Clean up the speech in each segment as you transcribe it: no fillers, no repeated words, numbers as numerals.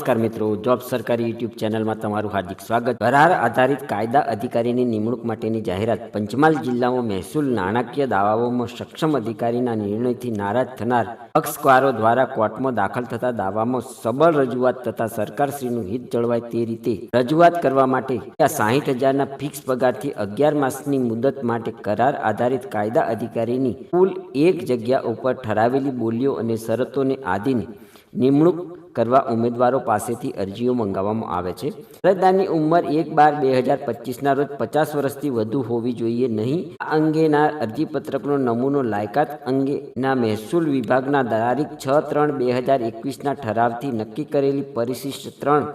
નમસ્કાર મિત્રો, જોબ સરકારી યુટ્યુબ ચેનલમાં તમારું હાર્દિક સ્વાગત। કરાર આધારિત કાયદા અધિકારીની નિમણૂક માટેની જાહેરાત। પંચમહાલ જિલ્લામાં મહેસૂલ નાણાકીય દાવાઓમાં સક્ષમ અધિકારીના નિર્ણયથી નારાજ થનાર પક્ષકારો દ્વારા કોર્ટમાં દાખલ થતા દાવામાં સબળ રજૂઆત તથા સરકારશ્રીનું હિત જળવાય તે રીતે રજૂઆત કરવા માટે 60,000ના ફિક્સ પગારથી 11 માસની મુદત માટે કરાર આધારિત કાયદા અધિકારીની કુલ એક જગ્યા ઉપર ઠરાવેલી બોલીઓ અને શરતોને આધીન નિમણૂક કરવા ઉમેદવારો પાસેથી અરજીઓ મંગાવવામાં આવે છે। અરજદારની ઉંમર 1/12/2025ના રોજ 50 વર્ષથી વધુ હોવી જોઈએ નહીં। આ અંગેના અરજીપત્રકનો નમૂનો લાયકાત અંગેના મહેસૂલ વિભાગના તારીખ 6/3/2021ના ઠરાવથી નક્કી કરેલી પરિશિષ્ટ 3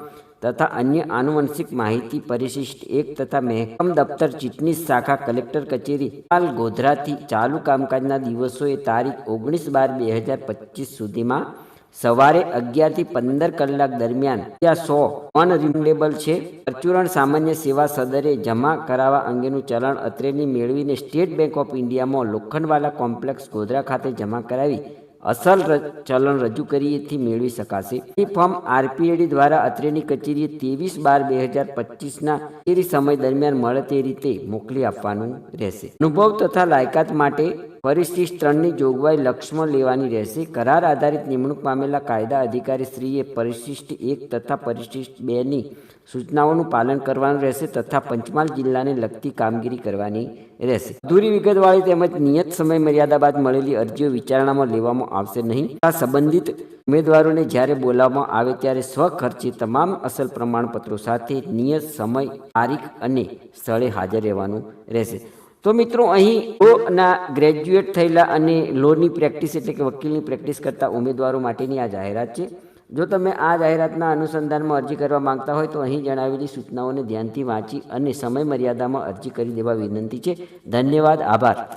તથા અન્ય આનુવંશિક માહિતી પરિશિષ્ટ 1 તથા મહેકમ દફતર ચીટની શાખા કલેક્ટર કચેરી ગોધરાથી ચાલુ કામકાજના દિવસોએ તારીખ 19/12/2025 સુધીમાં સવારે 11 થી 15 કલાક દરમિયાન 100 નોન રિમ્યુનેબલ છે પરચુરણ સામાન્ય સેવા સદરે જમા કરાવવા અંગેનું ચલણ અત્રેની મેળવીને સ્ટેટ બેંક ઓફ ઇન્ડિયામાં લોખંડવાલા કોમ્પ્લેક્સ ગોધરા ખાતે જમા કરાવી અસલ ચલણ રજૂ કરીએથી મેળવી શકાશે। એ ફોર્મ આરપીએડી દ્વારા અત્રેની કચેરીએ 23/12/2025ના સમય દરમિયાન મળે તે રીતે મોકલી આપવાનું રહેશે। અનુભવ તથા લાયકાત માટે પરિશિષ્ટ 3ની જોગવાઈ લક્ષમાં લેવાની રહેશે। કરાર આધારિત નિમણૂક પામેલા કાયદા અધિકારી શ્રીએ પરિશિષ્ટ 1 તથા પરિશિષ્ટ 2ની સૂચનાઓનું પાલન કરવાનું રહેશે તથા પંચમહાલ જિલ્લાને લગતી કામગીરી કરવાની રહેશે। અધૂરી વિગતવાળી તેમજ નિયત સમય મર્યાદા બાદ મળેલી અરજીઓ વિચારણામાં લેવામાં આવશે નહીં। આ સંબંધિત ઉમેદવારોને જ્યારે બોલાવવામાં આવે ત્યારે સ્વખર્ચે તમામ અસલ પ્રમાણપત્રો સાથે નિયત સમય, તારીખ અને સ્થળે હાજર રહેવાનું રહેશે। તો મિત્રો, અહીં લોના ગ્રેજ્યુએટ થયેલા અને લોની પ્રેક્ટિસ એટલે કે વકીલની પ્રેક્ટિસ કરતા ઉમેદવારો માટેની આ જાહેરાત છે। જો તમે આ જાહેરાતના અનુસંધાનમાં અરજી કરવા માંગતા હોય તો અહીં જણાવેલી સૂચનાઓને ધ્યાનથી વાંચી અને સમય મર્યાદામાં અરજી કરી દેવા વિનંતી છે। ધન્યવાદ, આભાર।